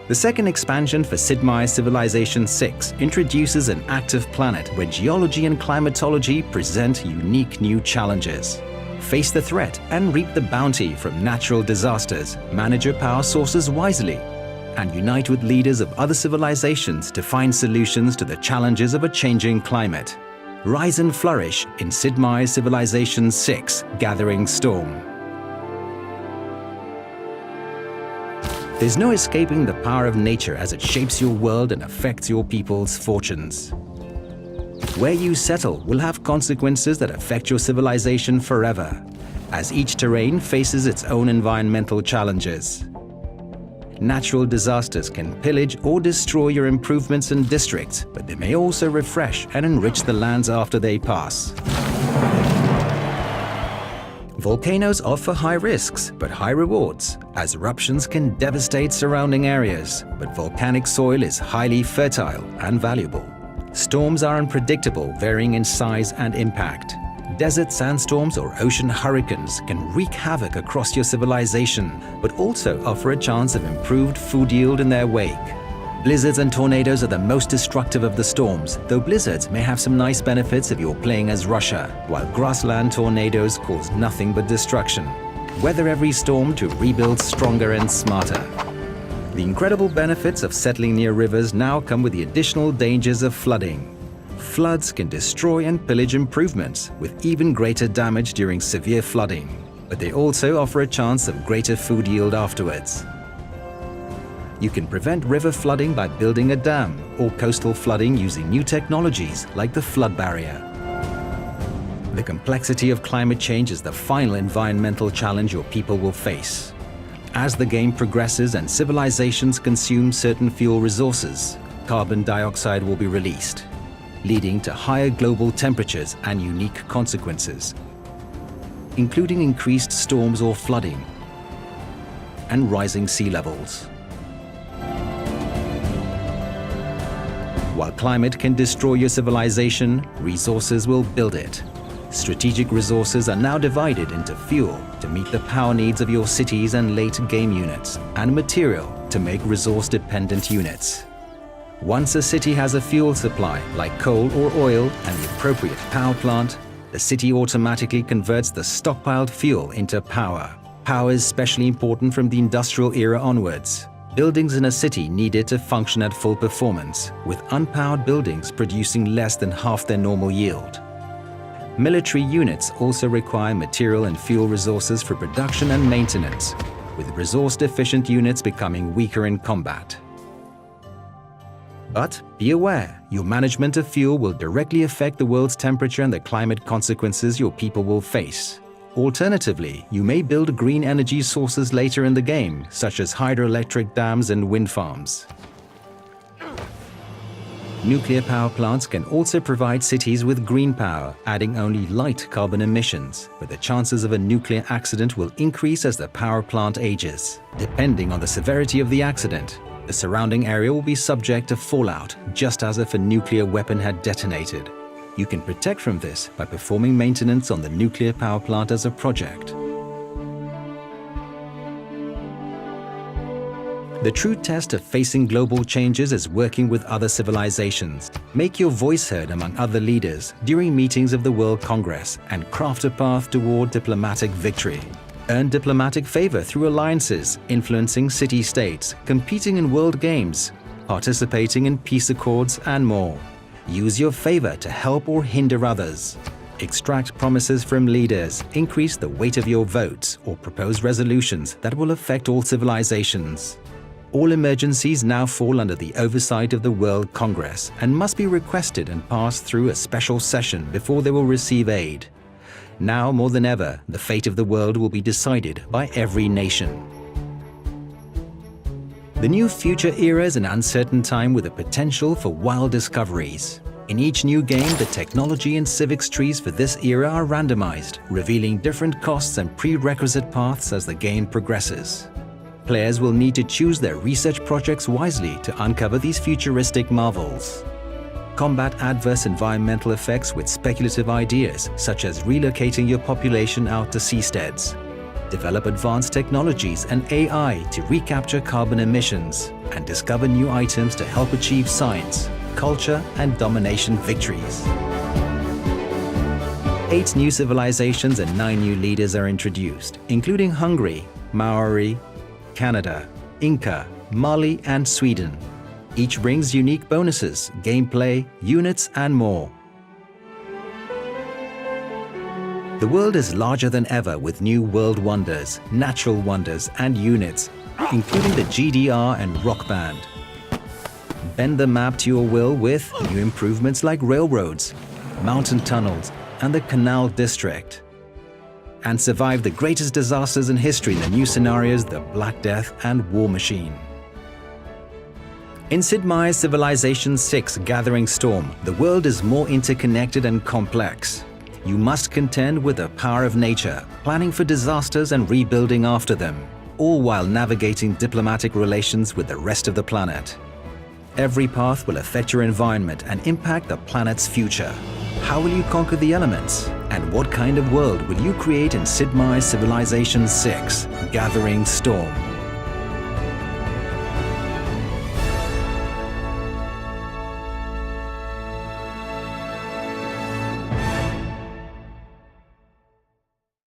The second expansion for Sid Meier's Civilization 6 introduces an active planet where geology and climatology present unique new challenges. Face the threat and reap the bounty from natural disasters, manage your power sources wisely, and unite with leaders of other civilizations to find solutions to the challenges of a changing climate. Rise and flourish in Sid Meier's Civilization 6 Gathering Storm. There's no escaping the power of nature as it shapes your world and affects your people's fortunes. Where you settle will have consequences that affect your civilization forever, as each terrain faces its own environmental challenges. Natural disasters can pillage or destroy your improvements and districts, but they may also refresh and enrich the lands after they pass. Volcanoes offer high risks, but high rewards, as eruptions can devastate surrounding areas, but volcanic soil is highly fertile and valuable. Storms are unpredictable, varying in size and impact. Desert sandstorms or ocean hurricanes can wreak havoc across your civilization, but also offer a chance of improved food yield in their wake. Blizzards and tornadoes are the most destructive of the storms, though blizzards may have some nice benefits if you're playing as Russia, while grassland tornadoes cause nothing but destruction. Weather every storm to rebuild stronger and smarter. The incredible benefits of settling near rivers now come with the additional dangers of flooding. Floods can destroy and pillage improvements, with even greater damage during severe flooding, but they also offer a chance of greater food yield afterwards. You can prevent river flooding by building a dam, or coastal flooding using new technologies like the flood barrier. The complexity of climate change is the final environmental challenge your people will face. As the game progresses and civilizations consume certain fuel resources, carbon dioxide will be released, leading to higher global temperatures and unique consequences, including increased storms or flooding and rising sea levels. While climate can destroy your civilization, resources will build it. Strategic resources are now divided into fuel to meet the power needs of your cities and late-game units, and material to make resource-dependent units. Once a city has a fuel supply, like coal or oil, and the appropriate power plant, the city automatically converts the stockpiled fuel into power. Power is especially important from the industrial era onwards. Buildings in a city needed to function at full performance, with unpowered buildings producing less than half their normal yield. Military units also require material and fuel resources for production and maintenance, with resource-deficient units becoming weaker in combat. But be aware, your management of fuel will directly affect the world's temperature and the climate consequences your people will face. Alternatively, you may build green energy sources later in the game, such as hydroelectric dams and wind farms. Nuclear power plants can also provide cities with green power, adding only light carbon emissions, but the chances of a nuclear accident will increase as the power plant ages. Depending on the severity of the accident, the surrounding area will be subject to fallout, just as if a nuclear weapon had detonated. You can protect from this by performing maintenance on the nuclear power plant as a project. The true test of facing global changes is working with other civilizations. Make your voice heard among other leaders during meetings of the World Congress and craft a path toward diplomatic victory. Earn diplomatic favor through alliances, influencing city-states, competing in world games, participating in peace accords, and more. Use your favor to help or hinder others. Extract promises from leaders, increase the weight of your votes, or propose resolutions that will affect all civilizations. All emergencies now fall under the oversight of the World Congress and must be requested and passed through a special session before they will receive aid. Now more than ever, the fate of the world will be decided by every nation. The new future era is an uncertain time with a potential for wild discoveries. In each new game, the technology and civics trees for this era are randomized, revealing different costs and prerequisite paths as the game progresses. Players will need to choose their research projects wisely to uncover these futuristic marvels. Combat adverse environmental effects with speculative ideas, such as relocating your population out to seasteads. Develop advanced technologies and AI to recapture carbon emissions. and discover new items to help achieve science, culture, and domination victories. 8 new civilizations and 9 new leaders are introduced, including Hungary, Maori, Canada, Inca, Mali, and Sweden. Each brings unique bonuses, gameplay, units, and more. The world is larger than ever with new world wonders, natural wonders, and units, including the GDR and Rock Band. Bend the map to your will with new improvements like railroads, mountain tunnels, and the Canal District. And survive the greatest disasters in history in the new scenarios, the Black Death and War Machine. In Sid Meier's Civilization 6 Gathering Storm, the world is more interconnected and complex. You must contend with the power of nature, planning for disasters and rebuilding after them, all while navigating diplomatic relations with the rest of the planet. Every path will affect your environment and impact the planet's future. How will you conquer the elements? And what kind of world will you create in Sid Meier's Civilization 6 Gathering Storm?